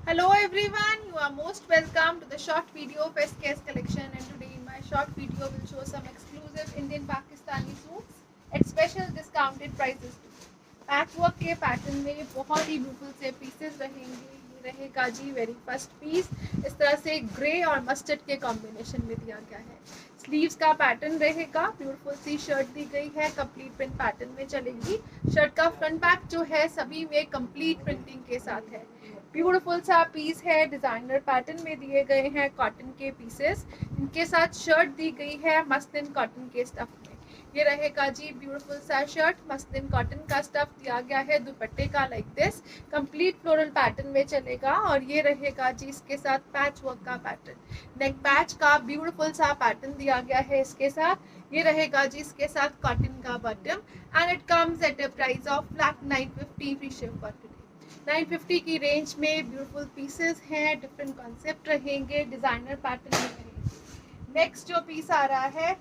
Hello everyone, you are most welcome to the short video of SKS collection, and today in my short video will show some exclusive Indian Pakistani suits at special discounted prices too. Patchwork के pattern में बहुत ही beautiful से pieces रहेंगे। ये रहेगा जी very first piece, इस तरह से ग्रे और मस्टर्ड के कॉम्बिनेशन में दिया गया है। स्लीव्स का पैटर्न रहेगा, ब्यूटीफुल सी शर्ट दी गई है, कंप्लीट प्रिंट पैटर्न में चलेगी। शर्ट का फ्रंट बैक जो है सभी में कंप्लीट प्रिंटिंग के साथ है। ब्यूटीफुल सा पीस है, डिजाइनर पैटर्न में दिए गए हैं कॉटन के पीसेस। इनके साथ शर्ट दी गई है मस्लिन कॉटन के स्टफ में। ये रहेगा जी ब्यूटीफुल सा शर्ट, मस्लिन कॉटन का स्टफ दिया गया है दुपट्टे का like this, complete floral pattern में चलेगा। और ये रहेगा जी इसके साथ पैच वर्क का पैटर्न, नेक पैच का ब्यूटीफुल सा पैटर्न दिया गया है इसके साथ। ये रहेगा जी इसके साथ कॉटन का bottom and it comes at a price of flat 950 free ship for today. 950 की रेंज में ब्यूटीफुल पीसेस हैं, डिफरेंट कॉन्सेप्ट रहेंगे, डिजाइनर पैटर्न में रहेंगे। नेक्स्ट जो पीस आ रहा है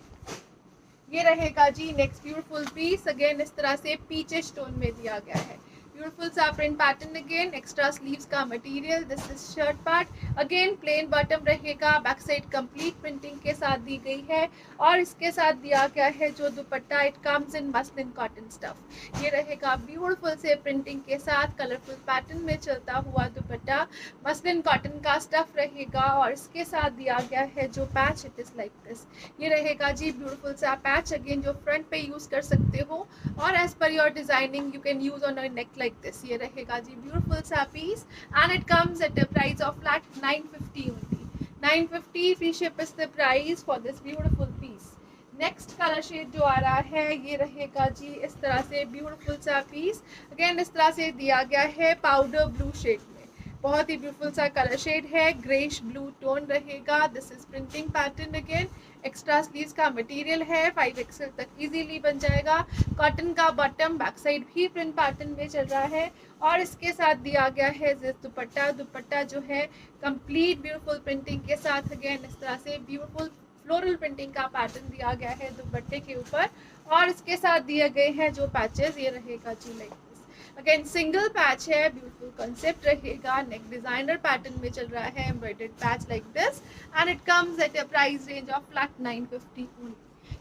ये रहेगा जी नेक्स्ट ब्यूटीफुल पीस, अगेन इस तरह से पीचे स्टोन में दिया गया है। ब्यूटीफुल सा print pattern, again extra sleeves का material, this is shirt part, again plain bottom रहेगा, बैक साइड कंप्लीट प्रिंटिंग के साथ दी गई है। और इसके साथ दिया गया है जो दुपट्टा, it comes in muslin cotton stuff. ये रहेगा ब्यूटीफुल से प्रिंटिंग के साथ कलरफुल पैटर्न में चलता हुआ दुपट्टा, मस्लिन कॉटन का स्टफ रहेगा। और इसके साथ दिया गया है जो patch, it is like this. ये रहेगा जी ब्यूटीफुल सा पैच, अगेन जो फ्रंट पे यूज कर सकते हो और as per your designing you can use on your neck like this. ये रहेगा जी ब्यूटीफुल सा piece and it comes at a price of flat 950 only. 950 free ship is the price for this beautiful piece. Next colour shade जो आ रहा है ये रहेगा जी इस तरह से ब्यूटीफुल सा पीस, अगेन इस तरह से दिया गया है पाउडर ब्लू शेड में। बहुत ही ब्यूटीफुल सा कलर शेड है, ग्रेश ब्लू टोन रहेगा। This is printing pattern, again extra sleeves का मटेरियल है, 5XL तक इजीली बन जाएगा। कॉटन का बॉटम, बैक साइड भी प्रिंट पैटर्न में चल रहा है। और इसके साथ दिया गया है दुपट्टा, दुपट्टा जो है कंप्लीट ब्यूटीफुल प्रिंटिंग के साथ, अगेन इस तरह से ब्यूटीफुल फ्लोरल प्रिंटिंग का पैटर्न दिया गया है दुपट्टे के ऊपर। और इसके साथ दिए गए हैं जो पैचेस, ये रहेगा जी like this, again single patch है, ब्यूटीफुल कंसेप्ट रहेगा, नेक डिजाइनर पैटर्न में चल रहा है, embroidered patch like this and it comes at a price range of flat 950 only.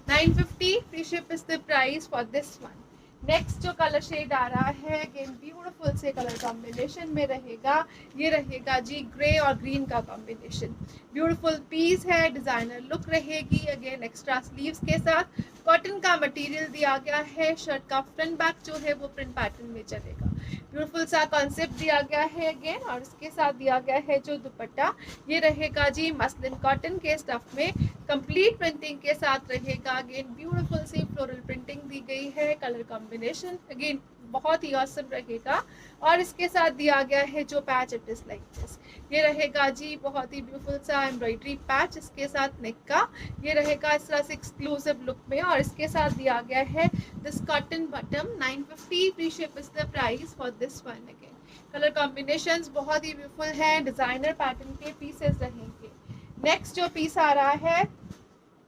950 free ship is the price for this one. Next जो colour shade आ रहा है अगेन ब्यूटीफुल से कलर कॉम्बिनेशन में रहेगा, ये रहेगा जी ग्रे और ग्रीन का कॉम्बिनेशन। ब्यूटीफुल पीस है, डिजाइनर लुक रहेगी, अगेन एक्स्ट्रा स्लीव्स के साथ कॉटन का मटेरियल दिया गया है। शर्ट का फ्रंट बैक जो है वो प्रिंट पैटर्न में चलेगा। ब्यूटीफुल सा कॉन्सेप्ट दिया गया है अगेन, और इसके साथ दिया गया है जो दुपट्टा, ये रहेगा जी मस्लिन कॉटन के स्टफ में, कंप्लीट प्रिंटिंग के साथ रहेगा। अगेन ब्यूटीफुल सी फ्लोरल प्रिंटिंग दी गई है, कलर कॉम्बिनेशन अगेन बहुत ही ऑसम रहेगा। और इसके साथ दिया गया है जो patch, it is like this. ये रहेगा जी बहुत ही ब्यूटीफुल सा एम्ब्रॉयडरी पैच इसके साथ नेक का, ये रहेगा इस तरह से एक्सक्लूसिव लुक में। और इसके साथ दिया गया है this cotton bottom, 950 free ship is the price for this one. Again colour combinations बहुत ही ब्यूटीफुल है, डिजाइनर पैटर्न के पीसेस रहेंगे। नेक्स्ट जो पीस आ रहा है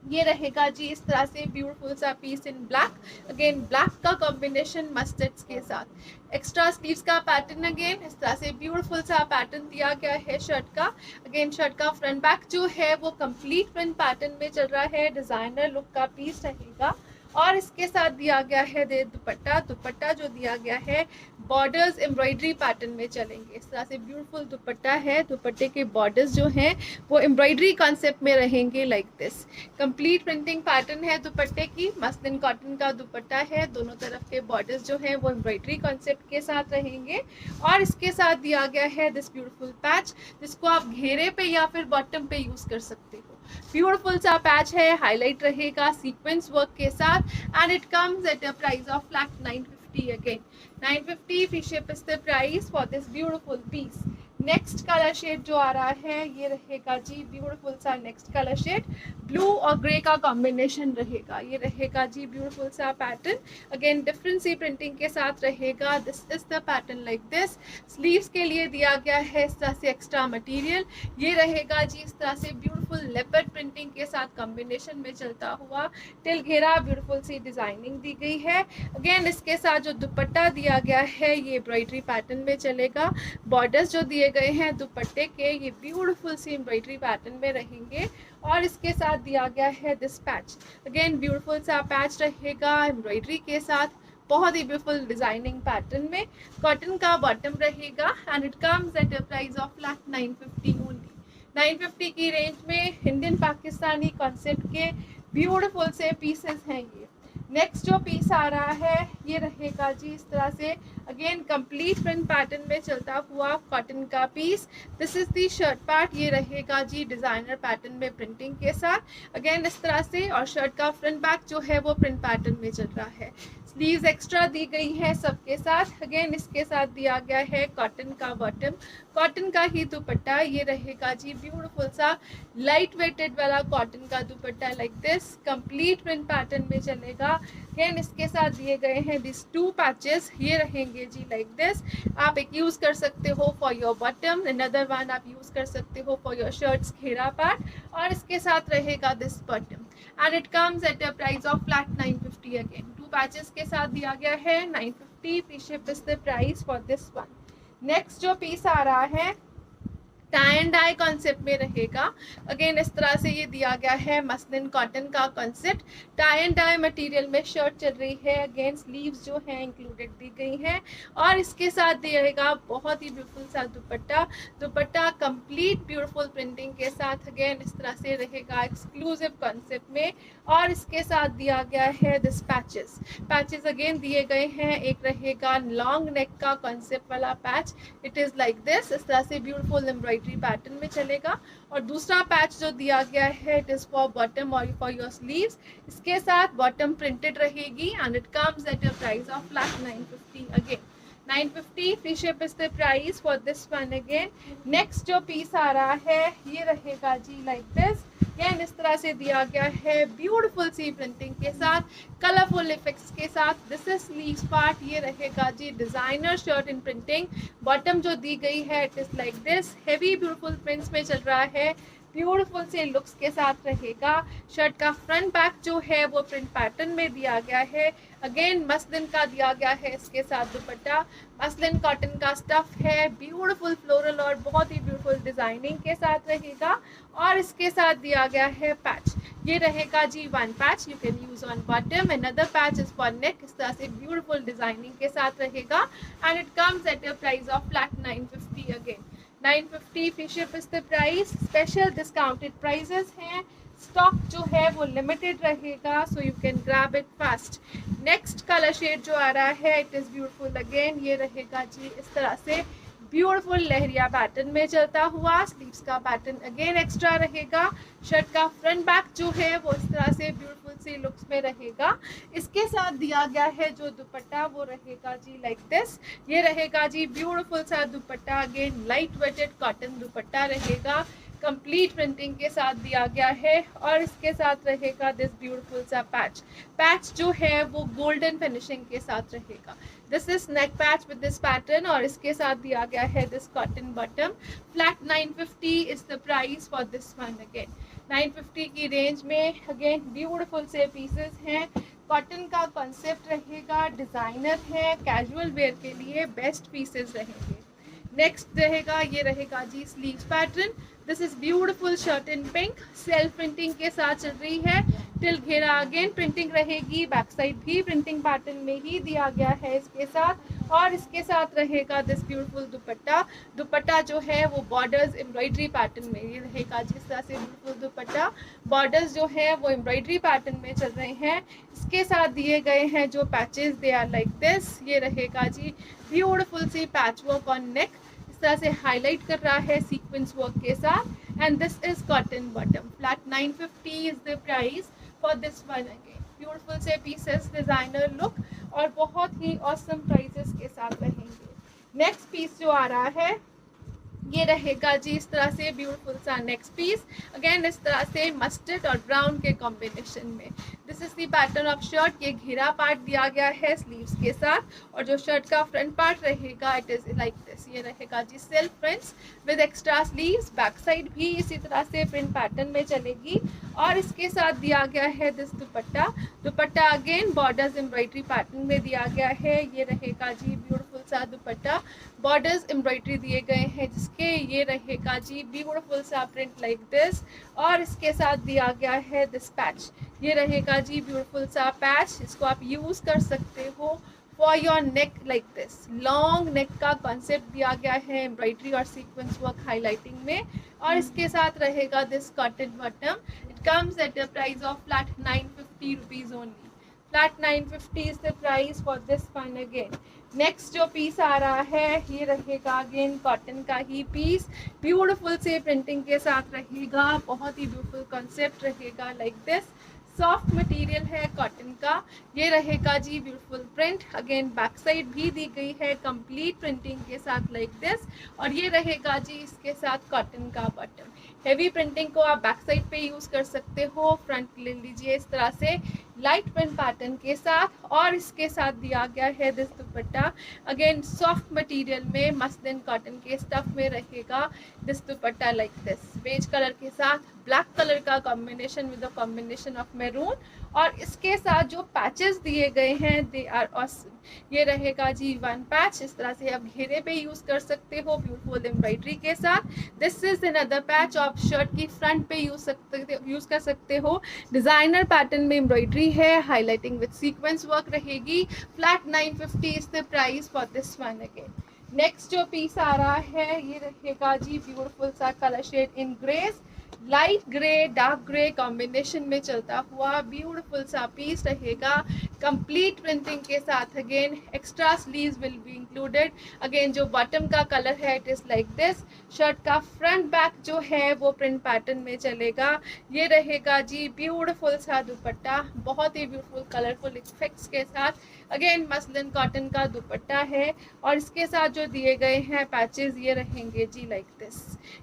ये रहेगा जी इस तरह से ब्यूटीफुल सा पीस इन ब्लैक, अगेन ब्लैक का कॉम्बिनेशन मस्टर्ड्स के साथ, एक्स्ट्रा स्लीव्स का पैटर्न, अगेन इस तरह से ब्यूटीफुल सा पैटर्न दिया गया है शर्ट का। अगेन शर्ट का फ्रंट बैक जो है वो कंप्लीट प्रिंट पैटर्न में चल रहा है, डिजाइनर लुक का पीस रहेगा। और इसके साथ दिया गया है दुपट्टा, दुपट्टा जो दिया गया है बॉर्डर्स एम्ब्रॉयडरी पैटर्न में चलेंगे। इस तरह से ब्यूटीफुल दुपट्टा है, दुपट्टे के बॉर्डर्स जो हैं वो एम्ब्रॉयडरी कॉन्सेप्ट में रहेंगे like this. Complete printing pattern है दुपट्टे की, मस्लिन कॉटन का दुपट्टा है, दोनों तरफ के बॉर्डर्स जो हैं वो एम्ब्रॉयडरी कॉन्सेप्ट के साथ रहेंगे। और इसके साथ दिया गया है दिस ब्यूटीफुल पैच, जिसको आप घेरे पे या फिर बॉटम पे यूज कर सकते हो। ब्यूटीफुल सा पैच है, हाईलाइट रहेगा सीक्वेंस वर्क के साथ and it comes at a price of flat 950 again. 950 free ship is the price for this beautiful piece. Next colour shade जो आ रहा है ये रहेगा जी ब्यूटीफुल सा नेक्स्ट कलर शेड, ब्लू और ग्रे का कॉम्बिनेशन रहेगा। ये रहेगा जी ब्यूटीफुल सा पैटर्न, अगेन डिफरेंट सी प्रिंटिंग के साथ रहेगा। This is the pattern like this. Sleeves के लिए दिया गया है इस तरह से एक्स्ट्रा मटेरियल, ये रहेगा जी इस तरह से ब्यूटीफुल ब्यूटीफुल लेपर्ड प्रिंटिंग के साथ कॉम्बिनेशन में चलता हुआ टिल घेरा ब्यूटीफुल सी डिजाइनिंग दी गई है। अगेन इसके साथ जो दुपट्टा दिया गया है ये एम्ब्रॉयडरी पैटर्न में चलेगा। बॉर्डर्स जो दिए गए हैं दुपट्टे के ये ब्यूटीफुल सी एम्ब्रॉयडरी पैटर्न में रहेंगे और इसके साथ दिया गया है दिस पैच। अगेन ब्यूटीफुल सा पैच रहेगा एम्ब्रॉयडरी के साथ, बहुत ही ब्यूटीफुल डिजाइनिंग पैटर्न में। कॉटन का बॉटम रहेगा and it comes at a price of flat 950 only. 950 की रेंज में इंडियन पाकिस्तानी कॉन्सेप्ट के ब्यूटीफुल से पीसेस हैं ये। नेक्स्ट जो पीस आ रहा है ये रहेगा जी इस तरह से, अगेन कंप्लीट प्रिंट पैटर्न में चलता हुआ कॉटन का piece. This is the shirt part, ये रहेगा जी डिजाइनर पैटर्न में प्रिंटिंग के साथ अगेन इस तरह से, और शर्ट का फ्रंट बैक जो है वो प्रिंट पैटर्न में चल रहा है। स्लीव्स एक्स्ट्रा दी गई है सबके साथ। अगेन इसके साथ दिया गया है कॉटन का बॉटम, कॉटन का ही दुपट्टा, ये रहेगा जी ब्यूटीफुल सा लाइट वेटेड वाला कॉटन का दुपट्टा like this, complete print pattern में चलेगा। अगेन इसके साथ दिए गए हैं दिस 2 पैचेस, ये रहेंगे जी लाइक दिस। आप एक यूज कर सकते हो for your bottom, another one आप यूज कर सकते हो फॉर योर शर्ट्स घेरा पार्ट, और इसके साथ रहेगा this bottom and it comes at a price of flat 950 again. 2 patches के साथ दिया गया है 950, free ship is the price for this one. Next जो पीस आ रहा है टाई एंड डाई कॉन्सेप्ट में रहेगा। अगेन इस तरह से ये दिया गया है मसलिन कॉटन का concept, tie and dye material में शर्ट चल रही है। अगेन स्लीव्स जो है इंक्लूडेड दी गई हैं और इसके साथ दिएगा बहुत ही ब्यूटीफुल सा दुपट्टा, दुपट्टा कंप्लीट ब्यूटीफुल प्रिंटिंग के साथ अगेन इस तरह से रहेगा एक्सक्लूसिव कॉन्सेप्ट में। और इसके साथ दिया गया है दिस पैचेस, पैचेस अगेन दिए गए हैं। एक रहेगा लॉन्ग नेक का कॉन्सेप्ट वाला patch, it is like this, इस तरह से ब्यूटीफुल एम्ब्रॉयडरी पैटर्न में चलेगा। और दूसरा पैच जो दिया गया है इट इज फॉर बॉटम और फॉर योर स्लीव्स, इसके साथ बॉटम प्रिंटेड रहेगी and it comes at a price of flat 950 again. 950 free ship is the price for this one again. Next जो पीस आ रहा है ये रहेगा जी लाइक दिस, अगेन इस तरह से दिया गया है ब्यूटीफुल सी प्रिंटिंग के साथ, कलरफुल इफेक्ट्स के साथ। दिस इज स्लीव्स पार्ट, ये रहेगा जी designer shirt in printing. Bottom जो दी गई है it is like this, heavy beautiful prints में चल रहा है, ब्यूटीफुल से लुक्स के साथ रहेगा। शर्ट का फ्रंट बैक जो है वो प्रिंट पैटर्न में दिया गया है। अगेन मसलिन का दिया गया है इसके साथ दुपट्टा, मसलिन कॉटन का स्टफ है, ब्यूटीफुल फ्लोरल और बहुत ही ब्यूटीफुल डिजाइनिंग के साथ रहेगा। और इसके साथ दिया गया है पैच, ये रहेगा जी 1 patch, you can use on bottom, another patch is for neck, इस तरह से ब्यूटीफुल डिजाइनिंग के साथ रहेगा and it comes at a price of flat 950 again. 950 free ship is the price. Special discounted prices हैं, स्टॉक जो है वो लिमिटेड रहेगा, so you can grab it fast. Next colour shade जो आ रहा है इट इज ब्यूटीफुल अगेन, ये रहेगा जी इस तरह से ब्यूटीफुल लहरिया पैटर्न में चलता हुआ। स्लीव्स का पैटर्न अगेन एक्स्ट्रा रहेगा। शर्ट का फ्रंट बैक जो है वो इस तरह से ब्यूटीफुल सी लुक्स में रहेगा। इसके साथ दिया गया है जो दुपट्टा वो रहेगा जी लाइक दिस, ये रहेगा जी ब्यूटीफुल सा dupatta, again light weighted cotton dupatta रहेगा, कंप्लीट प्रिंटिंग के साथ दिया गया है। और इसके साथ रहेगा दिस ब्यूटीफुल सा पैच, पैच जो है वो गोल्डन फिनिशिंग के साथ रहेगा। This is neck patch with this pattern और इसके साथ दिया गया है this cotton bottom. Flat 950 is the price for this one again. 950 की रेंज में अगेन ब्यूटीफुल से पीसेस हैं, कॉटन का कॉन्सेप्ट रहेगा, डिजाइनर है, कैजुअल वेयर के लिए बेस्ट पीसेस रहेंगे। नेक्स्ट रहेगा ये रहेगा जी sleeves pattern. This is beautiful shirt in pink, self printing के साथ चल रही है, टिल घेरा अगेन प्रिंटिंग रहेगी, बैक साइड भी प्रिंटिंग पैटर्न में ही दिया गया है इसके साथ। और इसके साथ रहेगा दिस ब्यूटीफुल दुपट्टा, दुपट्टा जो है वो बॉर्डर्स एम्ब्रॉयडरी पैटर्न में ये रहेगा जिस तरह से ब्यूटीफुल दुपट्टा, बॉर्डर्स जो है वो एम्ब्रॉयडरी पैटर्न में चल रहे हैं। इसके साथ दिए गए हैं जो patches they are like this, ये रहेगा जी ब्यूटीफुल सी पैच वर्क ऑन नेक, इस तरह से हाईलाइट कर रहा है सीक्वेंस वर्क के साथ। And this is cotton bottom. Flat 950 is the price for this one again. Beautiful से पीसेस, डिजाइनर लुक और बहुत ही ऑसम प्राइसेस के साथ रहेंगे। नेक्स्ट पीस जो आ रहा है ये रहेगा जी इस तरह से ब्यूटीफुल सा नेक्स्ट पीस, अगेन इस तरह से मस्टर्ड और ब्राउन के कॉम्बिनेशन में। This is the pattern of shirt. ये घेरा पार्ट दिया गया है स्लीव्स के साथ, और जो शर्ट का फ्रंट पार्ट रहेगा इट इज लाइक दिस। ये रहेगा जी self prints with extra sleeves. Back side भी इसी तरह से प्रिंट पैटर्न में चलेगी, और इसके साथ दिया गया है this dupatta. Dupatta again borders embroidery pattern में दिया गया है। ये रहेगा जी ब्यूटीफुल सा दुपट्टा, बॉर्डर्स एम्ब्रॉयडरी दिए गए हैं जिसके। ये रहेगा जी ब्यूटीफुल सा प्रिंट लाइक दिस, और इसके साथ दिया गया है दिस पैच। ये रहेगा जी ब्यूटीफुल सा पैच, इसको आप यूज कर सकते हो for your neck like this. Long neck का कॉन्सेप्ट दिया गया है एम्ब्रॉयडरी और सीक्वेंस वर्क हाईलाइटिंग में, और इसके साथ रहेगा this cotton bottom. It comes at a price of flat 950 rupees only. Flat 950 is the price for this one again. Next जो पीस आ रहा है ये रहेगा अगेन कॉटन का ही पीस, ब्यूटीफुल से प्रिंटिंग के साथ रहेगा, बहुत ही ब्यूटीफुल कॉन्सेप्ट रहेगा लाइक दिस। सॉफ्ट मटेरियल है कॉटन का। ये रहेगा जी beautiful print, again back side भी दी गई है कंप्लीट प्रिंटिंग के साथ लाइक दिस, और ये रहेगा जी इसके साथ कॉटन का बॉटम। हेवी प्रिंटिंग को आप बैक साइड पे यूज कर सकते हो, फ्रंट ले लीजिए इस तरह से लाइट प्रिंट पैटर्न के साथ, और इसके साथ दिया गया है this dupatta. Again soft material में मसलिन कॉटन के स्टफ में रहेगा this dupatta like this, beige colour के साथ ब्लैक कलर का combination with the combination of maroon, और इसके साथ जो पैचेस दिए गए हैं दे आर ऑसम। ये रहेगा जी वन पैच, इस तरह से आप घेरे पे यूज कर सकते हो ब्यूटीफुल एम्ब्रॉयडरी के साथ। दिस इज अनदर पैच आप शर्ट की फ्रंट पे यूज कर सकते हो। डिजाइनर पैटर्न में एम्ब्रॉयडरी है, हाईलाइटिंग विद सीक्वेंस वर्क रहेगी। Flat 950 is the price for this one again. Next जो पीस आ रहा है ये रहेगा जी ब्यूटीफुल सा colour shade in greys, light grey dark grey combination में चलता हुआ ब्यूटीफुल सा पीस रहेगा कंप्लीट प्रिंटिंग के साथ। Again extra sleeves will be included. Again जो बॉटम का कलर है it is like this. Shirt का फ्रंट बैक जो है वो प्रिंट पैटर्न में चलेगा। ये रहेगा जी ब्यूटीफुल सा दुपट्टा, बहुत ही ब्यूटीफुल कलरफुल इफेक्ट्स के साथ। अगेन मसलिन कॉटन का दुपट्टा है, और इसके साथ जो दिए गए हैं पैचेस ये रहेंगे जी लाइक दिस।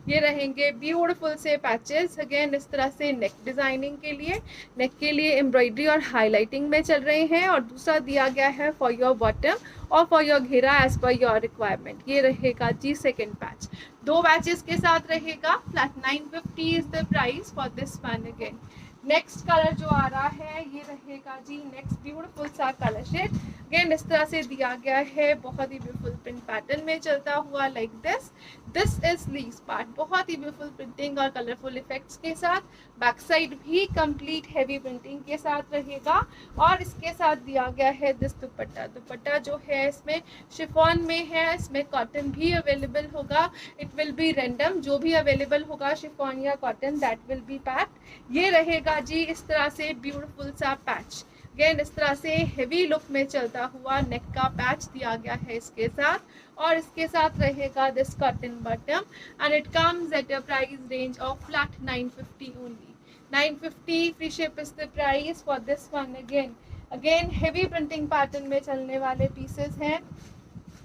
ये रहेंगे ब्यूटीफुल से पैचेस। अगेन इस तरह से नेक डिजाइनिंग के लिए एम्ब्रॉयडरी और हाईलाइटिंग में चल रहे हैं, और दूसरा दिया गया है फॉर योर बॉटम और फॉर योर घेरा एज पर योर रिक्वायरमेंट। ये रहेगा जी सेकेंड पैच, दो पैचेस के साथ रहेगा। Flat 950 is the price for this one again. Next colour जो आ रहा है ये रहेगा जी नेक्स्ट ब्यूटीफुल सा कलर शेड। अगेन इस तरह से दिया गया है, बहुत ही ब्यूटीफुल प्रिंट पैटर्न में चलता हुआ like this. This is sleeves part, बहुत ही ब्यूटीफुल प्रिंटिंग और कलरफुल इफेक्ट्स के साथ। बैक साइड भी कंप्लीट हैवी प्रिंटिंग के साथ रहेगा, और इसके साथ दिया गया है दिस दुपट्टा। दुपट्टा जो है इसमें शिफॉन में है, इसमें कॉटन भी अवेलेबल होगा। इट विल बी रैंडम, जो भी अवेलेबल होगा शिफॉन या cotton that will be packed. ये रहेगा जी इस तरह से ब्यूटीफुल सा पैच। अगेन इस तरह से हेवी लुक में चलता हुआ नेक का पैच दिया गया है इसके साथ, और इसके साथ रहेगा this cotton bottom, and it comes at a price range of flat 950 only. 950 free ship is the price for this one again heavy printing pattern में चलने वाले पीसेस हैं।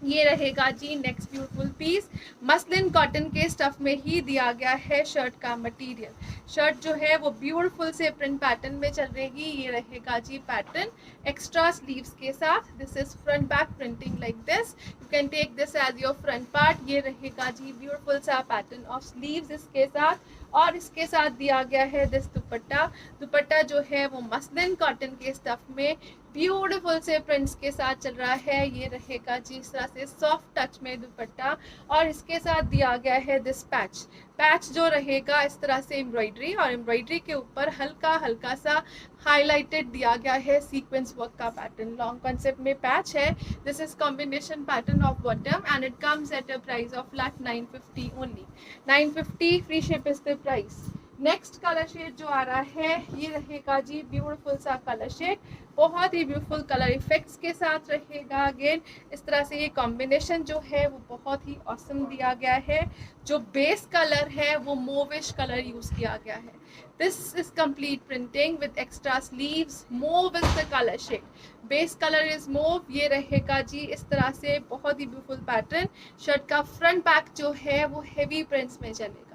ये रहेगा जी next beautiful piece, muslin cotton के stuff में ही दिया गया है शर्ट का मटेरियल। शर्ट जो है वो ब्यूटीफुल से प्रिंट पैटर्न में चल रहेगी। ये रहेगा जी पैटर्न एक्स्ट्रा स्लीव्स के साथ। This is front back printing like this, you can take this as your front part. ये रहेगा जी ब्यूटीफुल सा पैटर्न ऑफ स्लीव्स इसके साथ, और इसके साथ दिया गया है दिस दुपट्टा। दुपट्टा जो है वो मसलिन कॉटन के स्टफ में ब्यूटीफुल से प्रिंट्स के साथ चल रहा है। ये रहेगा जी इस तरह से सॉफ्ट टच में दुपट्टा, और इसके साथ दिया गया है दिस पैच। पैच जो रहेगा इस तरह से एम्ब्रॉयडरी, और एम्ब्रॉयडरी के ऊपर हल्का हल्का सा हाईलाइटेड दिया गया है सीक्वेंस वर्क का पैटर्न। लॉन्ग कॉन्सेप्ट में पैच है। This is combination pattern of bottom, and it comes at a price of flat 950 only. 950 free ship is the price. Next colour shade जो आ रहा है ये रहेगा जी ब्यूटीफुल सा कलर शेड, बहुत ही ब्यूटीफुल कलर इफेक्ट्स के साथ रहेगा। अगेन इस तरह से ये कॉम्बिनेशन जो है वो बहुत ही ऑसम दिया गया है। जो बेस कलर है वो मोविश कलर यूज किया गया है। This is complete printing with extra sleeves, mauve is the colour shade, base colour is mauve. ये रहेगा जी इस तरह से बहुत ही ब्यूटीफुल पैटर्न। शर्ट का फ्रंट बैक जो है वो हेवी प्रिंट्स में चलेगा।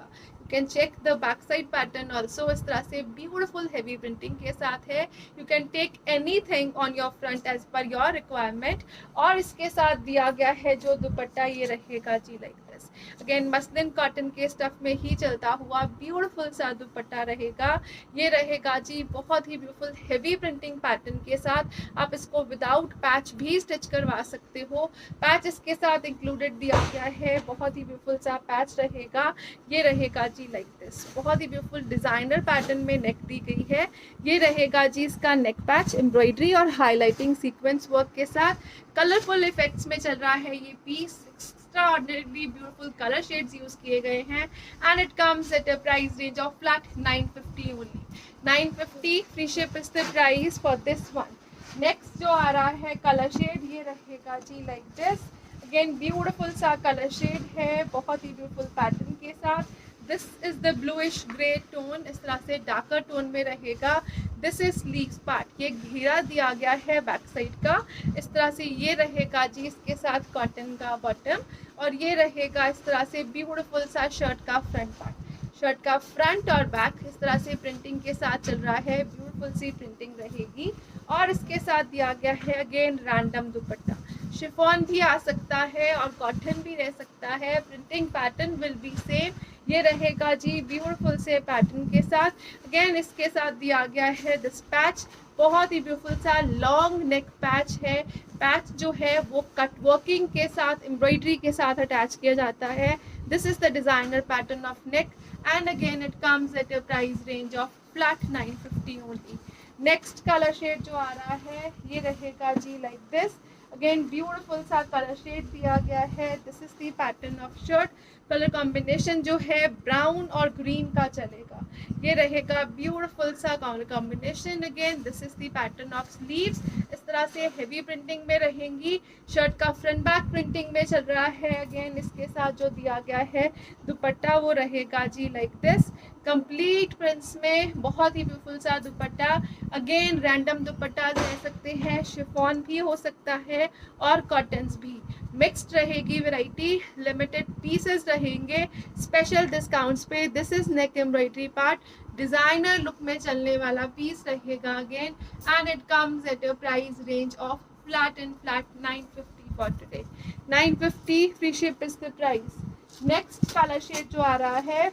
Can check the back side pattern also, इस तरह से ब्यूटीफुल हेवी प्रिंटिंग के साथ है। You can take anything on your front as per your requirement. और इसके साथ दिया गया है जो दुपट्टा ये रहेगा जी like this. Again muslin cotton के स्टफ में ही चलता हुआ ब्यूटीफुल सा दुपट्टा रहेगा। ये रहेगा जी बहुत ही ब्यूटीफुल हेवी प्रिंटिंग पैटर्न के साथ। आप इसको विदाउट पैच भी स्टिच करवा सकते हो। पैच इसके साथ इंक्लूडेड दिया गया है, बहुत ही ब्यूटीफुल सा पैच रहेगा। ये रहेगा जी लाइक दिस, बहुत ही ब्यूटीफुल डिजाइनर पैटर्न में नेक दी गई है। ये रहेगा जी इसका नेक पैच, एम्ब्रॉयडरी और हाईलाइटिंग सीक्वेंस वर्क के साथ कलरफुल इफेक्ट्स में चल रहा है ये piece. extraordinarily beautiful color shades use किए गए हैं and it comes at a price range of flat 950 only. 950 free ship is the price for this one. Next जो आ रहा है कलर शेड ये रहेगा जी लाइक दिस। अगेन ब्यूटीफुल सा कलर शेड है, बहुत ही ब्यूटीफुल पैटर्न के साथ। This is the bluish grey tone, इस तरह से डार्कर टोन में रहेगा। दिस इज स्लीव्स पार्ट, ये घेरा दिया गया है बैक साइड का। इस तरह से ये रहेगा जी इसके साथ कॉटन का बॉटम, और ये रहेगा इस तरह से ब्यूटीफुल सा शर्ट का फ्रंट पार्ट। शर्ट का फ्रंट और बैक इस तरह से प्रिंटिंग के साथ चल रहा है, ब्यूटीफुल सी प्रिंटिंग रहेगी। और इसके साथ दिया गया है अगेन रैंडम दुपट्टा। शिफॉन भी आ सकता है और कॉटन भी रह सकता है, printing pattern will be same. ये रहेगा जी ब्यूटीफुल से पैटर्न के साथ। अगेन इसके साथ दिया गया है दिस पैच, बहुत ही ब्यूटीफुल सा लॉन्ग नेक पैच है। पैच जो है वो कट वर्किंग के साथ एम्ब्रॉयडरी के साथ अटैच किया जाता है। This is the designer pattern of neck and again it comes at a price range of flat 950 only. Next colour shade जो आ रहा है ये रहेगा जी लाइक दिस। अगेन ब्यूटीफुल सा कलर शेड दिया गया है। This is the pattern of shirt. Colour combination जो है ब्राउन और ग्रीन का चलेगा। ये रहेगा ब्यूटीफुल सा colour combination. Again this is the pattern of sleeves, इस तरह से हेवी प्रिंटिंग में रहेंगी। शर्ट का फ्रंट बैक प्रिंटिंग में चल रहा है। अगेन इसके साथ जो दिया गया है दुपट्टा वो रहेगा जी लाइक दिस, कंप्लीट प्रिंट्स में, बहुत ही ब्यूटीफुल सा दुपट्टा। अगेन रैंडम दुपट्टा रह सकते हैं, शिफॉन भी हो सकता है और कॉटन्स भी। मिक्स्ड रहेगी वैरायटी, लिमिटेड पीसेस रहेंगे स्पेशल डिस्काउंट्स पे। This is neck embroidery part, designer look में चलने वाला पीस रहेगा again and it comes at a price range of flat 950 for today. 950 free ship is the price. Next colour shade जो आ रहा है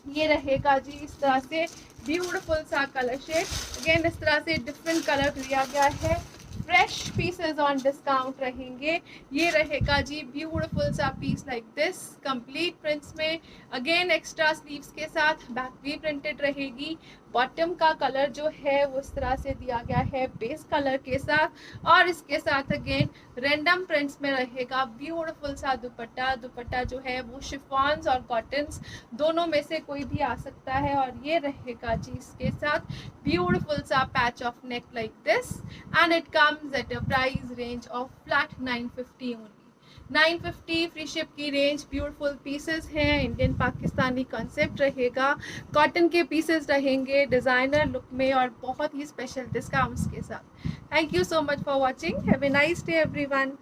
ये रहेगा जी इस तरह से ब्यूटीफुल सा कलर शेड। अगेन इस तरह से डिफरेंट कलर दिया गया है, फ्रेश पीसेस ऑन डिस्काउंट रहेंगे। ये रहेगा जी ब्यूटीफुल सा piece like this, complete prints में। अगेन एक्स्ट्रा स्लीव्स के साथ बैक भी प्रिंटेड रहेगी। बॉटम का कलर जो है वो इस तरह से दिया गया है बेस कलर के साथ, और इसके साथ अगेन रैंडम प्रिंट्स में रहेगा ब्यूटीफुल सा दुपट्टा। दुपट्टा जो है वो शिफॉन्स और कॉटन्स दोनों में से कोई भी आ सकता है। और ये रहेगा जी इसके साथ ब्यूटीफुल सा patch of neck like this and it comes at a price range of flat 950 only. 950 free ship की रेंज। ब्यूटीफुल पीसेस हैं, इंडियन पाकिस्तानी कॉन्सेप्ट रहेगा, कॉटन के पीसेस रहेंगे डिज़ाइनर लुक में और बहुत ही स्पेशल डिस्काउंट्स के साथ। Thank you so much for watching. Have a nice day everyone.